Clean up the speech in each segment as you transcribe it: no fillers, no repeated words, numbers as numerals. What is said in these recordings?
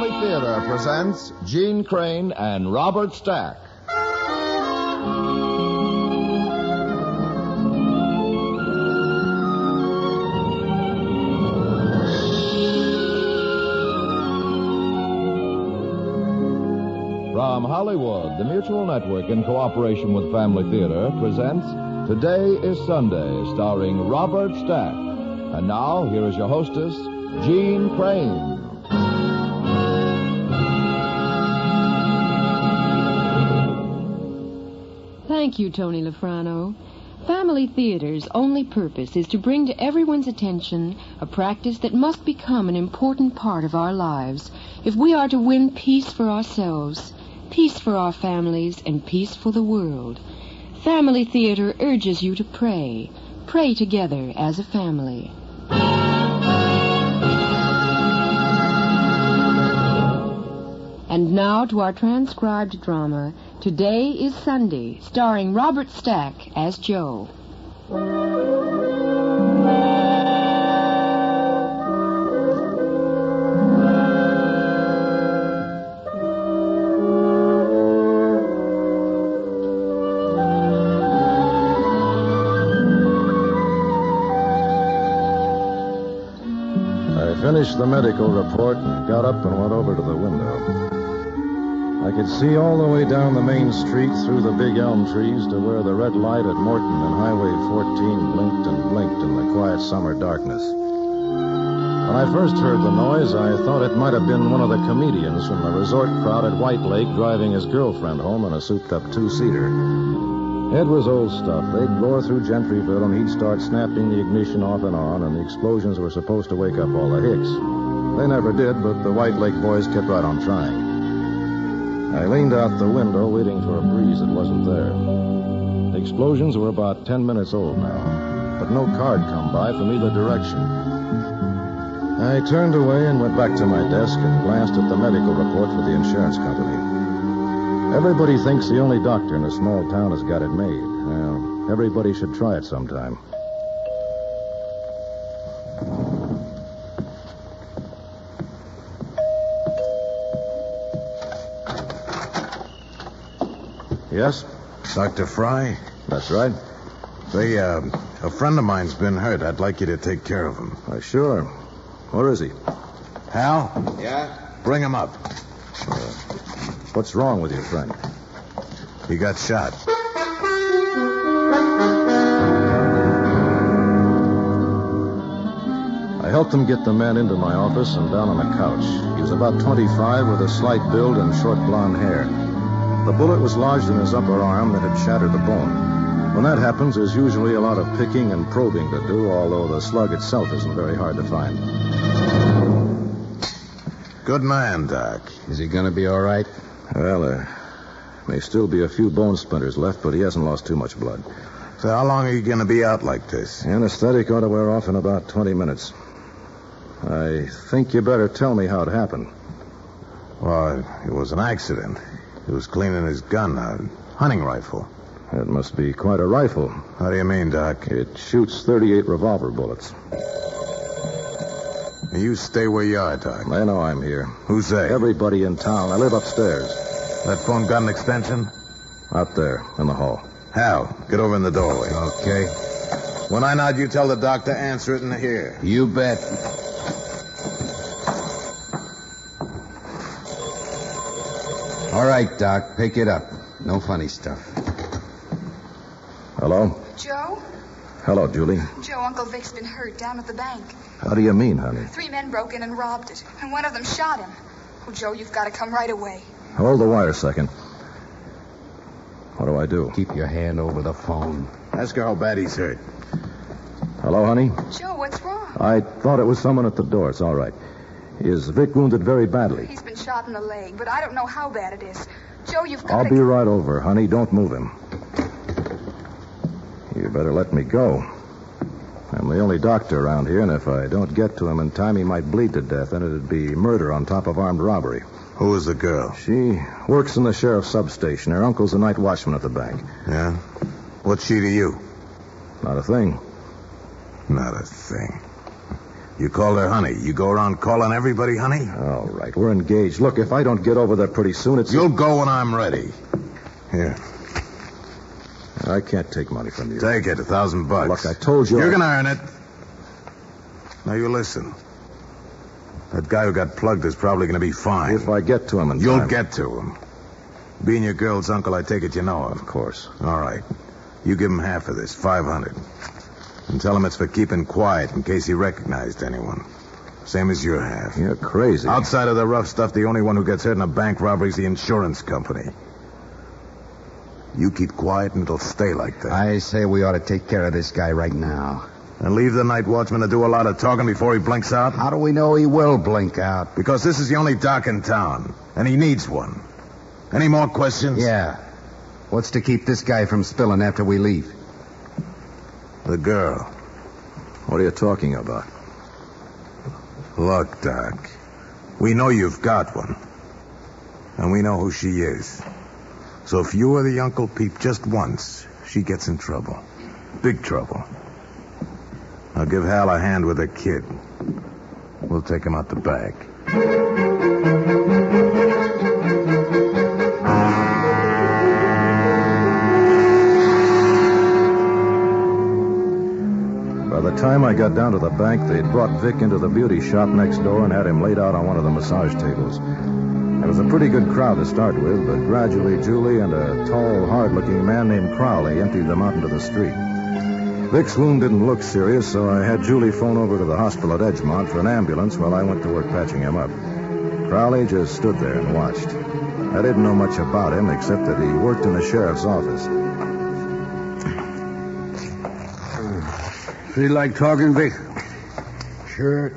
Family Theater presents Gene Crane and Robert Stack. From Hollywood, the Mutual Network, in cooperation with Family Theater, presents Today is Sunday, starring Robert Stack. And now, here is your hostess, Gene Crane. Thank you, Tony Lafrano. Family Theater's only purpose is to bring to everyone's attention a practice that must become an important part of our lives if we are to win peace for ourselves, peace for our families, and peace for the world. Family Theater urges you to pray. Pray together as a family. And now to our transcribed drama, Today is Sunday, starring Robert Stack as Joe. I finished the medical report and got up and went over to the window. I could see all the way down the main street through the big elm trees to where the red light at Morton and Highway 14 blinked and blinked in the quiet summer darkness. When I first heard the noise, I thought it might have been one of the comedians from the resort crowd at White Lake driving his girlfriend home in a souped-up two-seater. It was old stuff. They'd roar through Gentryville, and he'd start snapping the ignition off and on, and the explosions were supposed to wake up all the hicks. They never did, but the White Lake boys kept right on trying. I leaned out the window, waiting for a breeze that wasn't there. The explosions were about 10 minutes old now, but no car had come by from either direction. I turned away and went back to my desk and glanced at the medical report for the insurance company. Everybody thinks the only doctor in a small town has got it made. Well, everybody should try it sometime. Yes? Dr. Fry? That's right. Say, a friend of mine's been hurt. I'd like you to take care of him. Sure. Where is he? Hal? Yeah? Bring him up. What's wrong with your friend? He got shot. I helped him get the man into my office and down on a couch. He was about 25 with a slight build and short blonde hair. The bullet was lodged in his upper arm that had shattered the bone. When that happens, there's usually a lot of picking and probing to do, although the slug itself isn't very hard to find. Good man, Doc. Is he going to be all right? Well, there may still be a few bone splinters left, but he hasn't lost too much blood. So how long are you going to be out like this? The anesthetic ought to wear off in about 20 minutes. I think you better tell me how it happened. Well, it was an accident. He was cleaning his gun, a hunting rifle. It must be quite a rifle. How do you mean, Doc? It shoots 38 revolver bullets. You stay where you are, Doc. They know I'm here. Who's they? Everybody in town. I live upstairs. That phone got an extension? Out there, in the hall. Hal, get over in the doorway. Okay. When I nod, you tell the doc to answer it in here. You bet. All right, Doc, pick it up. No funny stuff. Hello? Joe? Hello, Julie. Joe, Uncle Vic's been hurt down at the bank. How do you mean, honey? 3 men broke in and robbed it, and one of them shot him. Oh, Joe, you've got to come right away. Hold the wire a second. What do I do? Keep your hand over the phone. Ask her how bad he's hurt. Hello, honey? Joe, what's wrong? I thought it was someone at the door. It's all right. Is Vic wounded very badly? He's been shot in the leg, but I don't know how bad it is. Joe, you've got I'll to... be right over, honey. Don't move him. You better let me go. I'm the only doctor around here, and if I don't get to him in time, he might bleed to death, and it'd be murder on top of armed robbery. Who is the girl? She works in the sheriff's substation. Her uncle's the night watchman at the bank. Yeah? What's she to you? Not a thing. Not a thing. You called her honey. You go around calling everybody honey? All right, we're engaged. Look, if I don't get over there pretty soon, it's... You'll go when I'm ready. Here. I can't take money from you. Take it, $1,000. Look, I told you... You're going to earn it. Now, you listen. That guy who got plugged is probably going to be fine. If I get to him in You'll time. get to him. Being your girl's uncle, I take it you know him. Of course. All right. You give him half of this, $500. And tell him it's for keeping quiet in case he recognized anyone. Same as your half. You're crazy. Outside of the rough stuff, the only one who gets hurt in a bank robbery is the insurance company. You keep quiet and it'll stay like that. I say we ought to take care of this guy right now. And leave the night watchman to do a lot of talking before he blinks out? How do we know he will blink out? Because this is the only dock in town, and he needs one. Any more questions? Yeah. What's to keep this guy from spilling after we leave? The girl. What are you talking about? Look, Doc, we know you've got one. And we know who she is. So if you or the Uncle peep just once, she gets in trouble. Big trouble. Now give Hal a hand with the kid. We'll take him out the back. By the time I got down to the bank, they'd brought Vic into the beauty shop next door and had him laid out on one of the massage tables. There was a pretty good crowd to start with, but gradually Julie and a tall, hard-looking man named Crowley emptied them out into the street. Vic's wound didn't look serious, so I had Julie phone over to the hospital at Edgemont for an ambulance while I went to work patching him up. Crowley just stood there and watched. I didn't know much about him except that he worked in the sheriff's office. Feel like talking, Vic? Sure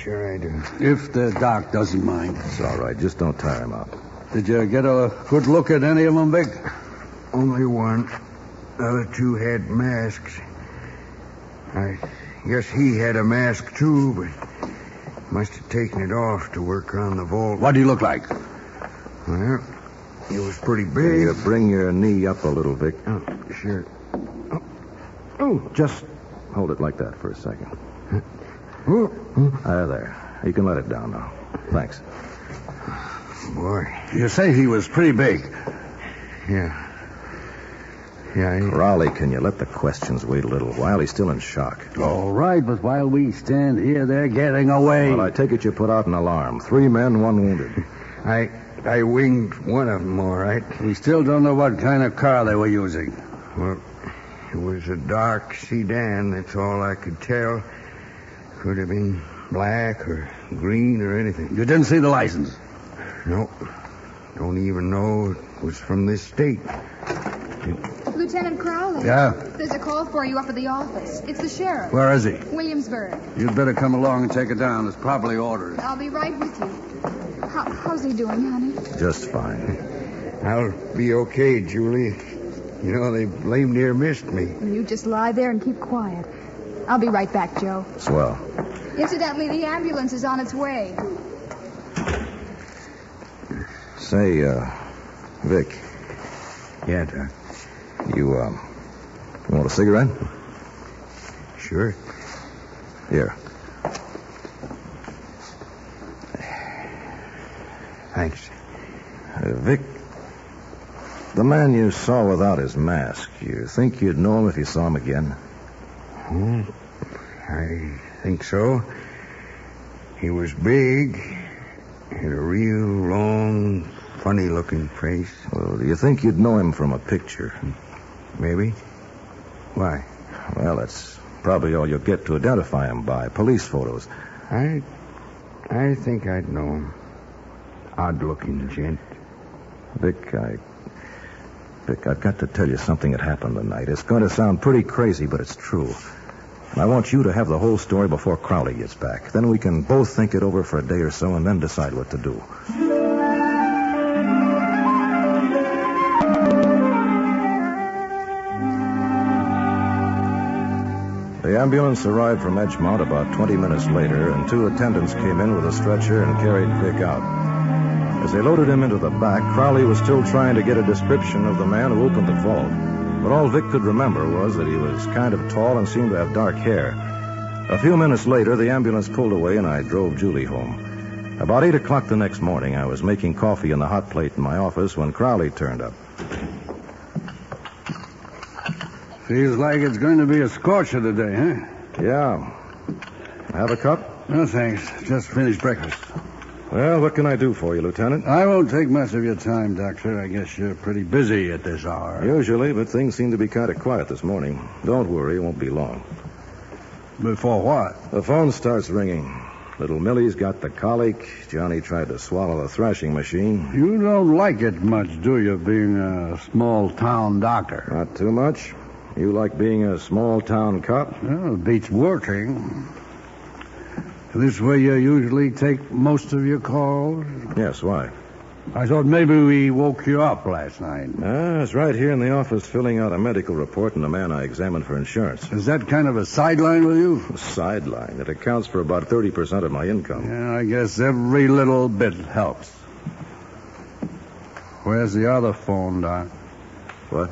I do. If the doc doesn't mind. It's all right. Just don't tire him out. Did you get a good look at any of them, Vic? Only one. The other two had masks. I guess he had a mask, too, but must have taken it off to work around the vault. What do you look like? Well, he was pretty Can big. you bring your knee up a little, Vic? Oh, sure. Oh, Just hold it like that for a second. oh. There. You can let it down now. Thanks. Boy. You say he was pretty big. Yeah, Crowley, can you let the questions wait a little while? He's still in shock. All right, but while we stand here, they're getting away. Well, I take it you put out an alarm. 3 men, 1 wounded. I winged one of them, all right. We still don't know what kind of car they were using. Well, it was a dark sedan, that's all I could tell. Could have been black or green or anything. You didn't see the license? Nope. Don't even know it was from this state. Lieutenant Crowley. Yeah? There's a call for you up at the office. It's the sheriff. Where is he? Williamsburg. You'd better come along and take it down. It's properly ordered. I'll be right with you. How's he doing, honey? Just fine. I'll be okay, Julie. You know, they blame near missed me. You just lie there and keep quiet. I'll be right back, Joe. Swell. Incidentally, the ambulance is on its way. Say, Vic. Yeah, Doc. You want a cigarette? Sure. Here. Thanks. Vic, the man you saw without his mask, you think you'd know him if you saw him again? Oh, I think so. He was big, had a real long, funny-looking face. Well, do you think you'd know him from a picture? Maybe. Why? Well, that's probably all you'll get to identify him by. Police photos. I think I'd know him. Odd-looking gent. Vic, I've got to tell you something that happened tonight. It's going to sound pretty crazy, but it's true. And I want you to have the whole story before Crowley gets back. Then we can both think it over for a day or so and then decide what to do. The ambulance arrived from Edgemont about 20 minutes later, and 2 attendants came in with a stretcher and carried Vic out. As they loaded him into the back, Crowley was still trying to get a description of the man who opened the vault. But all Vic could remember was that he was kind of tall and seemed to have dark hair. A few minutes later, the ambulance pulled away and I drove Julie home. About 8 o'clock the next morning, I was making coffee in the hot plate in my office when Crowley turned up. Feels like it's going to be a scorcher today, huh? Yeah. Have a cup? No, thanks. Just finished breakfast. Well, what can I do for you, Lieutenant? I won't take much of your time, Doctor. I guess you're pretty busy at this hour. Usually, but things seem to be kind of quiet this morning. Don't worry, it won't be long. Before what? The phone starts ringing. Little Millie's got the colic. Johnny tried to swallow the thrashing machine. You don't like it much, do you, being a small-town doctor? Not too much. You like being a small-town cop? Well, it beats working. This way you usually take most of your calls? Yes, why? I thought maybe we woke you up last night. I was right here in the office filling out a medical report on a man I examined for insurance. Is that kind of a sideline with you? A sideline. It accounts for about 30% of my income. Yeah, I guess every little bit helps. Where's the other phone, Doc? What?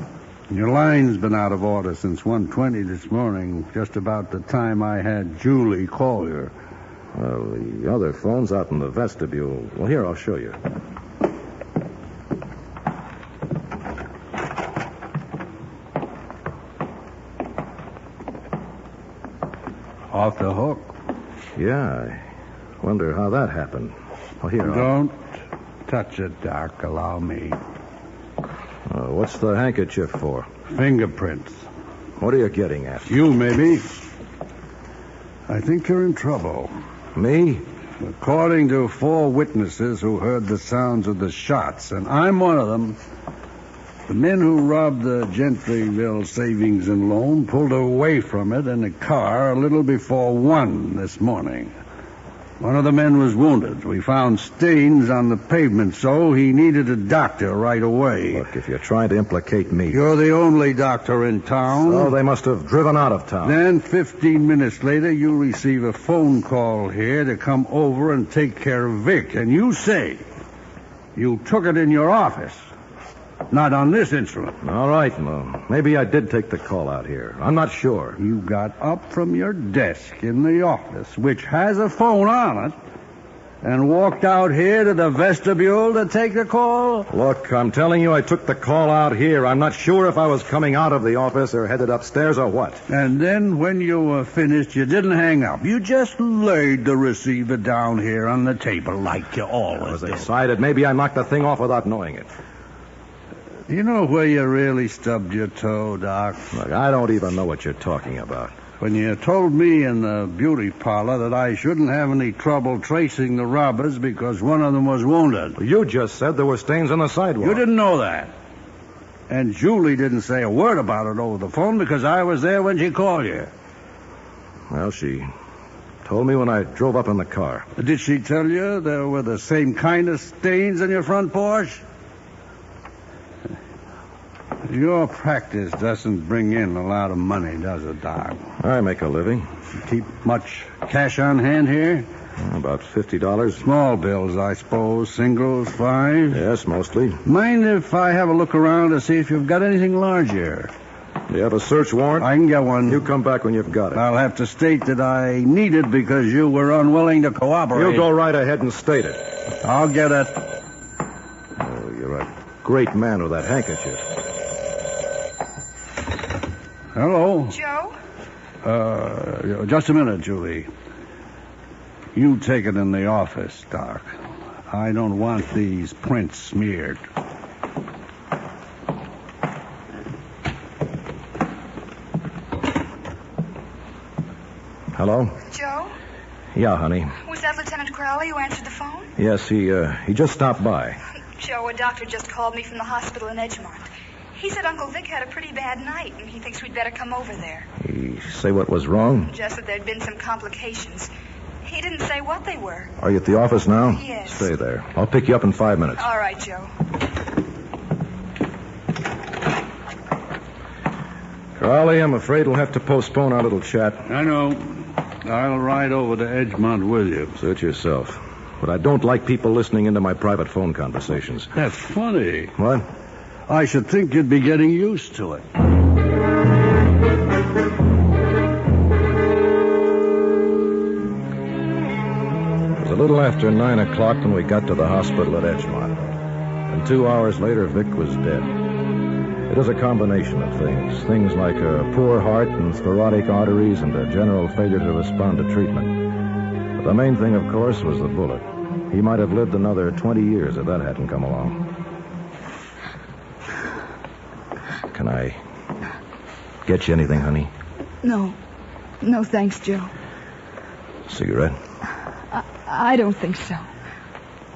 Your line's been out of order since 1:20 this morning, just about the time I had Julie call you. Well, the other phone's out in the vestibule. Well, here, I'll show you. Off the hook? Yeah, I wonder how that happened. Well, here, Don't touch it, Doc. Allow me. What's the handkerchief for? Fingerprints. What are you getting at? You, maybe. I think you're in trouble. Me? According to 4 witnesses who heard the sounds of the shots, and I'm one of them, the men who robbed the Gentryville Savings and Loan pulled away from it in a car a little before 1 this morning. One of the men was wounded. We found stains on the pavement, so he needed a doctor right away. Look, if you're trying to implicate me... You're the only doctor in town. Oh, they must have driven out of town. Then 15 minutes later, you receive a phone call here to come over and take care of Vic. And you say you took it in your office. Not on this instrument. All right, Mo. Maybe I did take the call out here. I'm not sure. You got up from your desk in the office, which has a phone on it, and walked out here to the vestibule to take the call? Look, I'm telling you I took the call out here. I'm not sure if I was coming out of the office or headed upstairs or what. And then when you were finished, you didn't hang up. You just laid the receiver down here on the table like you always do. I was excited. Maybe I knocked the thing off without knowing it. You know where you really stubbed your toe, Doc? Look, I don't even know what you're talking about. When you told me in the beauty parlor that I shouldn't have any trouble tracing the robbers because one of them was wounded. You just said there were stains on the sidewalk. You didn't know that. And Julie didn't say a word about it over the phone because I was there when she called you. Well, she told me when I drove up in the car. Did she tell you there were the same kind of stains on your front porch? Your practice doesn't bring in a lot of money, does it, Doc? I make a living. You keep much cash on hand here? About $50. Small bills, I suppose. Singles, 5? Yes, mostly. Mind if I have a look around to see if you've got anything larger? Do you have a search warrant? I can get one. You come back when you've got it. I'll have to state that I need it because you were unwilling to cooperate. You go right ahead and state it. I'll get it. Oh, you're a great man with that handkerchief. Hello? Joe? Just a minute, Julie. You take it in the office, Doc. I don't want these prints smeared. Hello? Joe? Yeah, honey. Was that Lieutenant Crowley who answered the phone? Yes, he just stopped by. Joe, a doctor just called me from the hospital in Edgemont. He said Uncle Vic had a pretty bad night, and he thinks we'd better come over there. He say what was wrong? Just that there'd been some complications. He didn't say what they were. Are you at the office now? Yes. Stay there. I'll pick you up in 5 minutes. All right, Joe. Crowley, I'm afraid we'll have to postpone our little chat. I know. I'll ride over to Edgemont with you. Suit yourself. But I don't like people listening into my private phone conversations. That's funny. What? I should think you'd be getting used to it. little after 9 o'clock when we got to the hospital at Edgemont. And 2 hours later, Vic was dead. It was a combination of things. Things like a poor heart and sclerotic arteries and a general failure to respond to treatment. But the main thing, of course, was the bullet. He might have lived another 20 years if that hadn't come along. Can I get you anything, honey? No. No, thanks, Joe. Cigarette? I don't think so.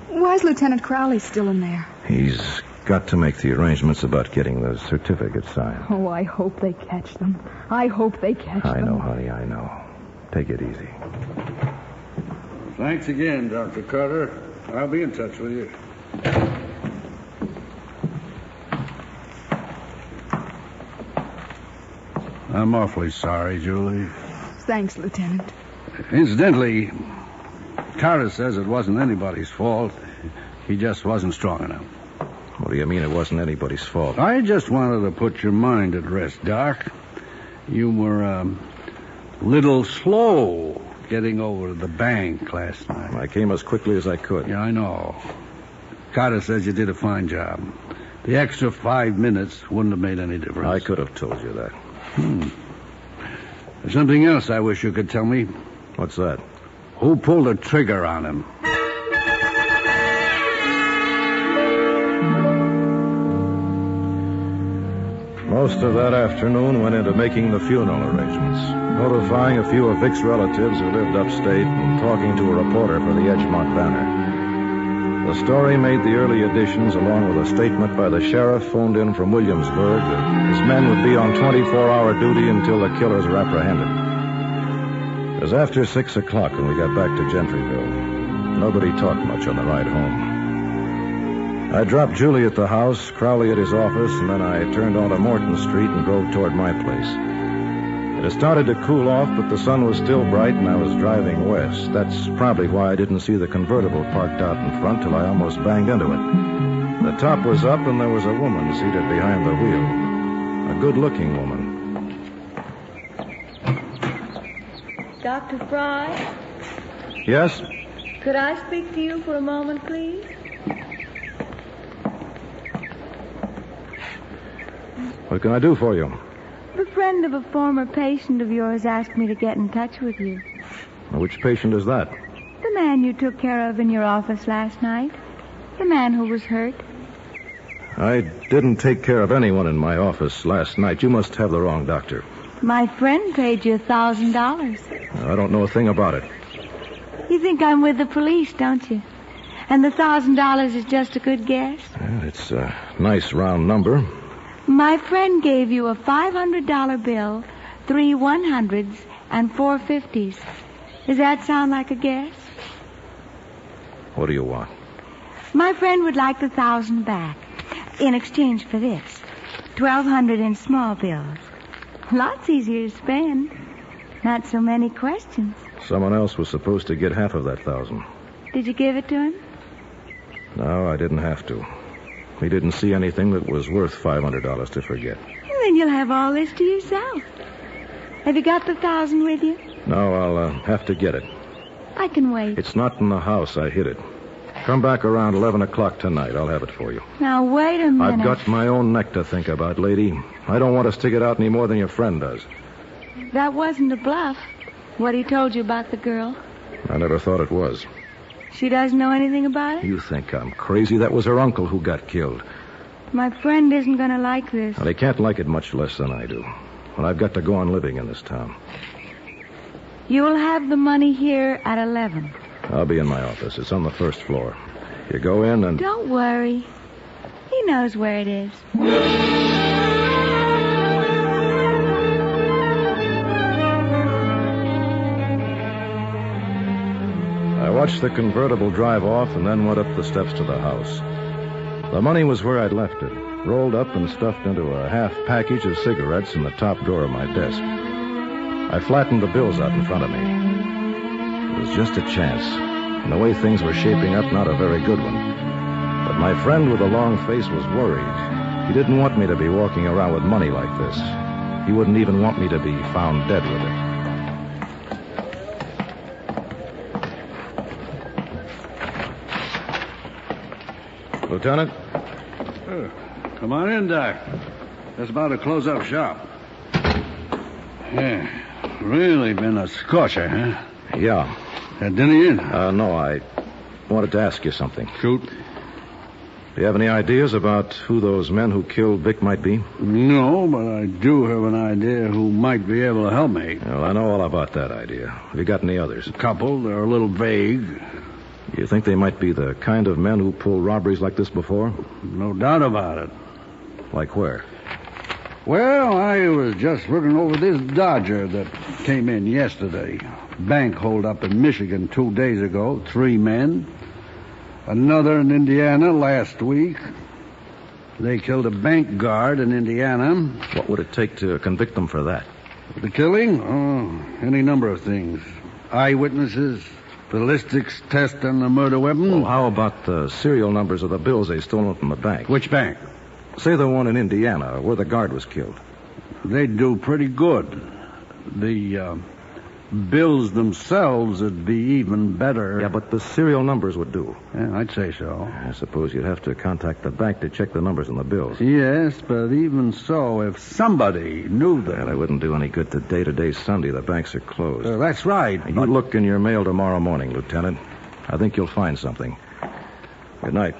Why's Lieutenant Crowley still in there? He's got to make the arrangements about getting the certificate signed. Oh, I hope they catch them. I hope they catch them. I know, honey, I know. Take it easy. Thanks again, Dr. Carter. I'll be in touch with you. I'm awfully sorry, Julie. Thanks, Lieutenant. Incidentally, Carter says it wasn't anybody's fault. He just wasn't strong enough. What do you mean it wasn't anybody's fault? I just wanted to put your mind at rest, Doc. You were a little slow getting over to the bank last night. I came as quickly as I could. Yeah, I know. Carter says you did a fine job. The extra 5 minutes wouldn't have made any difference. I could have told you that. There's something else I wish you could tell me. What's that? Who pulled the trigger on him? Most of that afternoon went into making the funeral arrangements, notifying a few of Vic's relatives who lived upstate and talking to a reporter for the Edgemont Banner. The story made the early editions along with a statement by the sheriff phoned in from Williamsburg that his men would be on 24-hour duty until the killers were apprehended. It was after 6 o'clock when we got back to Gentryville. Nobody talked much on the ride home. I dropped Julie at the house, Crowley at his office, and then I turned onto Morton Street and drove toward my place. It had started to cool off, but the sun was still bright, and I was driving west. That's probably why I didn't see the convertible parked out in front till I almost banged into it. The top was up, and there was a woman seated behind the wheel. A good-looking woman. Dr. Fry? Yes? Could I speak to you for a moment, please? What can I do for you? A friend of a former patient of yours asked me to get in touch with you. Which patient is that? The man you took care of in your office last night. The man who was hurt. I didn't take care of anyone in my office last night. You must have the wrong doctor. My friend paid you $1,000. I don't know a thing about it. You think I'm with the police, don't you? And the $1,000 is just a good guess? Well, it's a nice round number. My friend gave you a $500 bill, 3 100s, and 4 50s. Does that sound like a guess? What do you want? My friend would like the 1,000 back in exchange for this. 1,200 in small bills. Lots easier to spend. Not so many questions. Someone else was supposed to get half of that 1,000. Did you give it to him? No, I didn't have to. He didn't see anything that was worth $500 to forget. Well, then you'll have all this to yourself. Have you got the 1,000 with you? No, I'll have to get it. I can wait. It's not in the house. I hid it. Come back around 11 o'clock tonight. I'll have it for you. Now, wait a minute. I've got my own neck to think about, lady. I don't want to stick it out any more than your friend does. That wasn't a bluff. What he told you about the girl. I never thought it was. She doesn't know anything about it? You think I'm crazy? That was her uncle who got killed. My friend isn't going to like this. Well, he can't like it much less than I do. But I've got to go on living in this town. You'll have the money here at 11. I'll be in my office. It's on the first floor. You go in and... Don't worry. He knows where it is. I watched the convertible drive off and then went up the steps to the house. The money was where I'd left it, rolled up and stuffed into a half package of cigarettes in the top drawer of my desk. I flattened the bills out in front of me. It was just a chance, and the way things were shaping up, not a very good one. But my friend with the long face was worried. He didn't want me to be walking around with money like this. He wouldn't even want me to be found dead with it. Lieutenant? Come on in, Doc. Just about to close up shop. Yeah, really been a scorcher, huh? Yeah. Had dinner yet? No, I wanted to ask you something. Shoot. Do you have any ideas about who those men who killed Vic might be? No, but I do have an idea who might be able to help me. Well, I know all about that idea. Have you got any others? A couple. They're a little vague. You think they might be the kind of men who pull robberies like this before? No doubt about it. Like where? Well, I was just looking over this Dodger that came in yesterday. Bank holdup in Michigan 2 days ago. 3 men. Another in Indiana last week. They killed a bank guard in Indiana. What would it take to convict them for that? The killing? Oh, any number of things. Eyewitnesses, ballistics test on the murder weapon. Well, how about the serial numbers of the bills they stolen from the bank? Which bank? Say the one in Indiana, where the guard was killed. They'd do pretty good. The bills themselves would be even better. Yeah, but the serial numbers would do. Yeah, I'd say so. I suppose you'd have to contact the bank to check the numbers on the bills. Yes, but even so, if somebody knew that... Well, it wouldn't do any good today. Today's Sunday. The banks are closed. That's right. You look in your mail tomorrow morning, Lieutenant. I think you'll find something. Good night.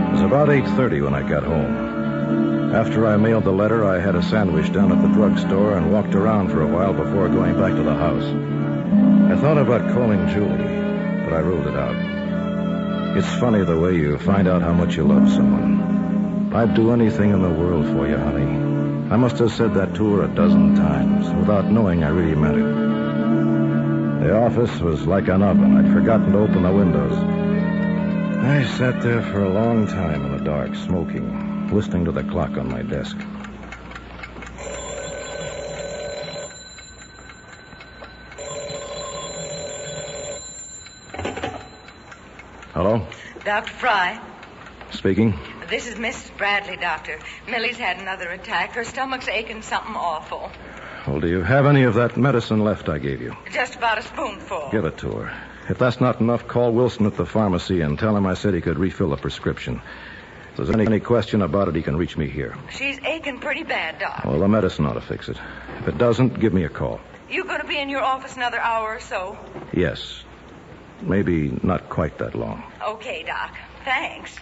It was about 8:30 when I got home. After I mailed the letter, I had a sandwich down at the drugstore and walked around for a while before going back to the house. I thought about calling Julie, but I ruled it out. It's funny the way you find out how much you love someone. I'd do anything in the world for you, honey. I must have said that to her a dozen times. Without knowing, I really meant it. The office was like an oven. I'd forgotten to open the windows. I sat there for a long time in the dark, smoking, listening to the clock on my desk. Hello? Dr. Fry. Speaking. This is Mrs. Bradley, Doctor. Millie's had another attack. Her stomach's aching something awful. Well, do you have any of that medicine left I gave you? Just about a spoonful. Give it to her. If that's not enough, call Wilson at the pharmacy and tell him I said he could refill the prescription. If there's any question about it, he can reach me here. She's aching pretty bad, Doc. Well, the medicine ought to fix it. If it doesn't, give me a call. You going to be in your office another hour or so? Yes. Maybe not quite that long. Okay, Doc. Thanks.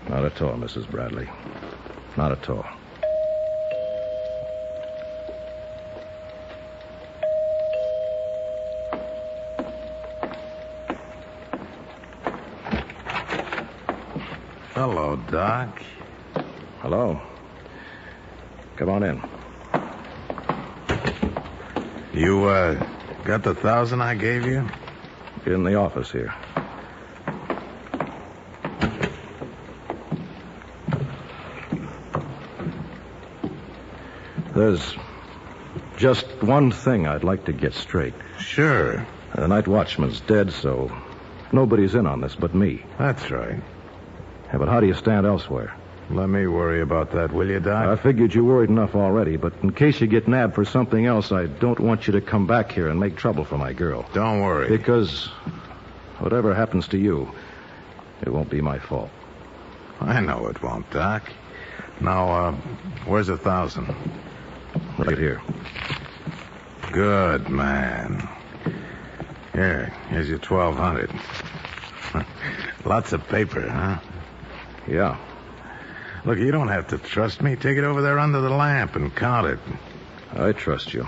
Not at all, Mrs. Bradley. Not at all. Hello, Doc. Hello. Come on in. You, got the 1,000 I gave you? In the office here. There's just one thing I'd like to get straight. Sure. The night watchman's dead, so nobody's in on this but me. That's right. Yeah, but how do you stand elsewhere? Let me worry about that, will you, Doc? I figured you worried enough already, but in case you get nabbed for something else, I don't want you to come back here and make trouble for my girl. Don't worry. Because whatever happens to you, it won't be my fault. I know it won't, Doc. Now, where's 1,000? Right here. Good, man. Here's your 1,200. Lots of paper, huh? Yeah. Look, you don't have to trust me. Take it over there under the lamp and count it. I trust you.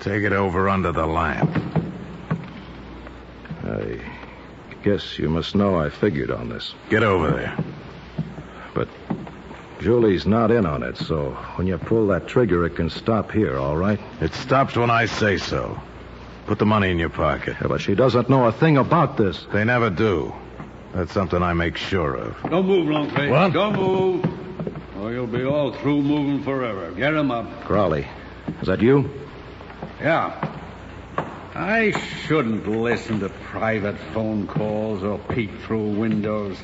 Take it over under the lamp. I guess you must know I figured on this. Get over there. But Julie's not in on it, so when you pull that trigger, it can stop here, all right? It stops when I say so. Put the money in your pocket. Yeah, but she doesn't know a thing about this. They never do. That's something I make sure of. Don't move, Longface. What? Don't move. Or you'll be all through moving forever. Get him up. Crowley, is that you? Yeah. I shouldn't listen to private phone calls or peek through windows.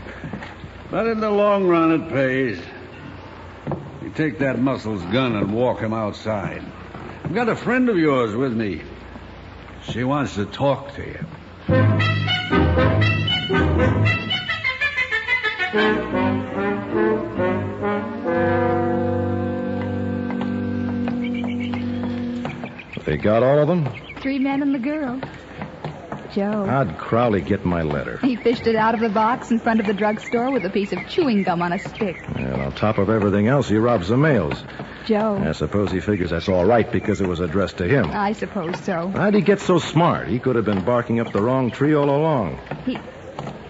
But in the long run, it pays. You take that Muscles gun and walk him outside. I've got a friend of yours with me. She wants to talk to you. They got all of them? 3 men and the girl. Joe. How'd Crowley get my letter? He fished it out of the box in front of the drugstore with a piece of chewing gum on a stick. And on top of everything else, he robs the mails. Joe. I suppose he figures that's all right because it was addressed to him. I suppose so. How'd he get so smart? He could have been barking up the wrong tree all along.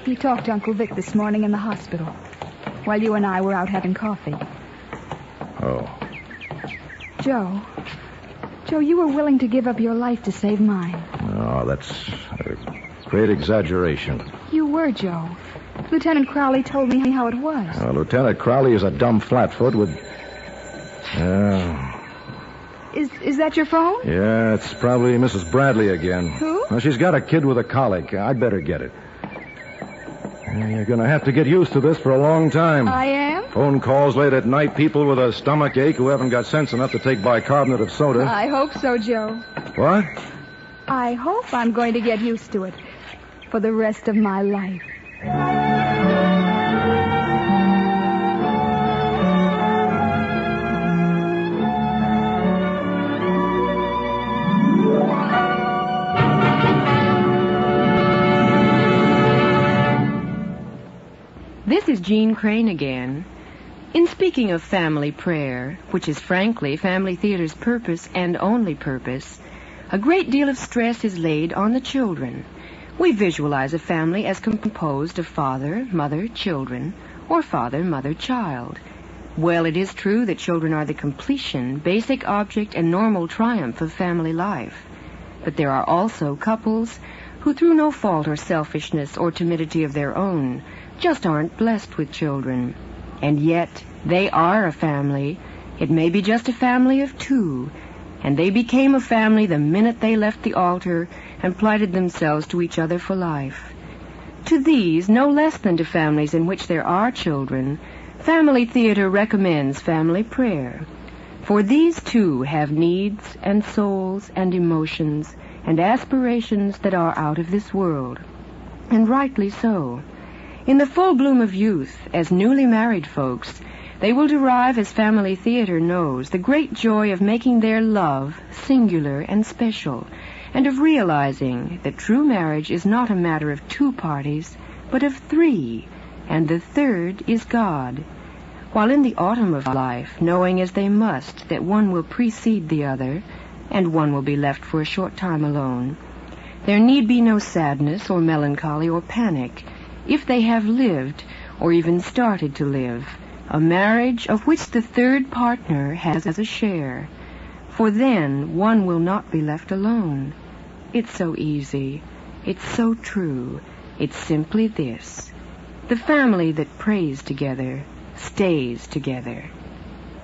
He talked to Uncle Vic this morning in the hospital while you and I were out having coffee. Oh. Joe, you were willing to give up your life to save mine. Oh, that's a great exaggeration. You were, Joe. Lieutenant Crowley told me how it was. Lieutenant Crowley is a dumb flatfoot with... Is that your phone? Yeah, it's probably Mrs. Bradley again. Who? Well, she's got a kid with a colic. I'd better get it. You're going to have to get used to this for a long time. I am? Phone calls late at night, people with a stomach ache who haven't got sense enough to take bicarbonate of soda. I hope so, Joe. What? I hope I'm going to get used to it for the rest of my life. This is Jean Crane again. In speaking of family prayer, which is frankly Family Theater's purpose and only purpose, a great deal of stress is laid on the children. We visualize a family as composed of father, mother, children, or father, mother, child. Well, it is true that children are the completion, basic object, and normal triumph of family life. But there are also couples who, through no fault or selfishness or timidity of their own, just aren't blessed with children. And yet, they are a family. It may be just a family of 2. And they became a family the minute they left the altar and plighted themselves to each other for life. To these, no less than to families in which there are children, Family Theater recommends family prayer. For these too have needs and souls and emotions and aspirations that are out of this world. And rightly so. In the full bloom of youth, as newly married folks, they will derive, as Family Theater knows, the great joy of making their love singular and special, and of realizing that true marriage is not a matter of 2 parties, but of 3, and the third is God. While in the autumn of life, knowing as they must that one will precede the other, and one will be left for a short time alone, there need be no sadness or melancholy or panic, if they have lived, or even started to live, a marriage of which the third partner has a share. For then one will not be left alone. It's so easy. It's so true. It's simply this. The family that prays together stays together.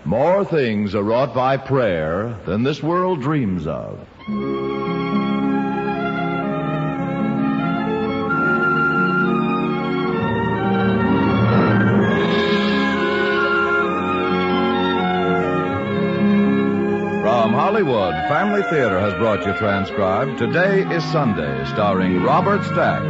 More things are wrought by prayer than this world dreams of. From Hollywood, Family Theater has brought you transcribed Today is Sunday, starring Robert Stack.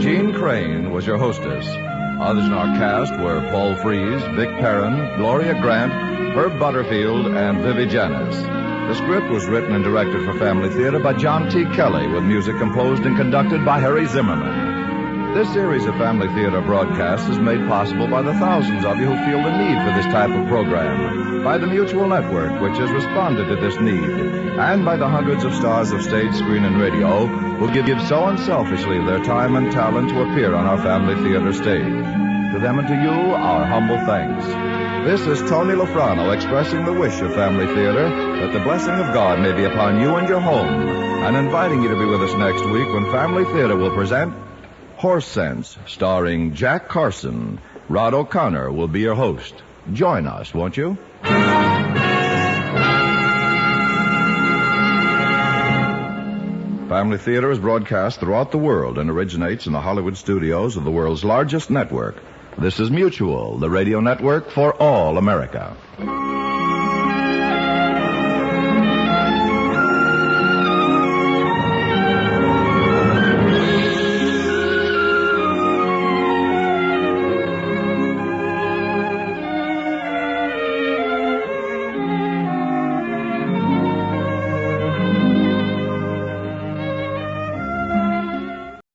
Jean Crane was your hostess. Others in our cast were Paul Frees, Vic Perrin, Gloria Grant, Herb Butterfield, and Vivi Janis. The script was written and directed for Family Theater by John T. Kelly, with music composed and conducted by Harry Zimmerman. This series of Family Theater broadcasts is made possible by the thousands of you who feel the need for this type of program, by the Mutual Network, which has responded to this need, and by the hundreds of stars of stage, screen, and radio who give so unselfishly their time and talent to appear on our Family Theater stage. To them and to you, our humble thanks. This is Tony Lofrano expressing the wish of Family Theater that the blessing of God may be upon you and your home, and inviting you to be with us next week when Family Theater will present Horse Sense, starring Jack Carson. Rod O'Connor will be your host. Join us, won't you? Family Theater is broadcast throughout the world and originates in the Hollywood studios of the world's largest network. This is Mutual, the radio network for all America.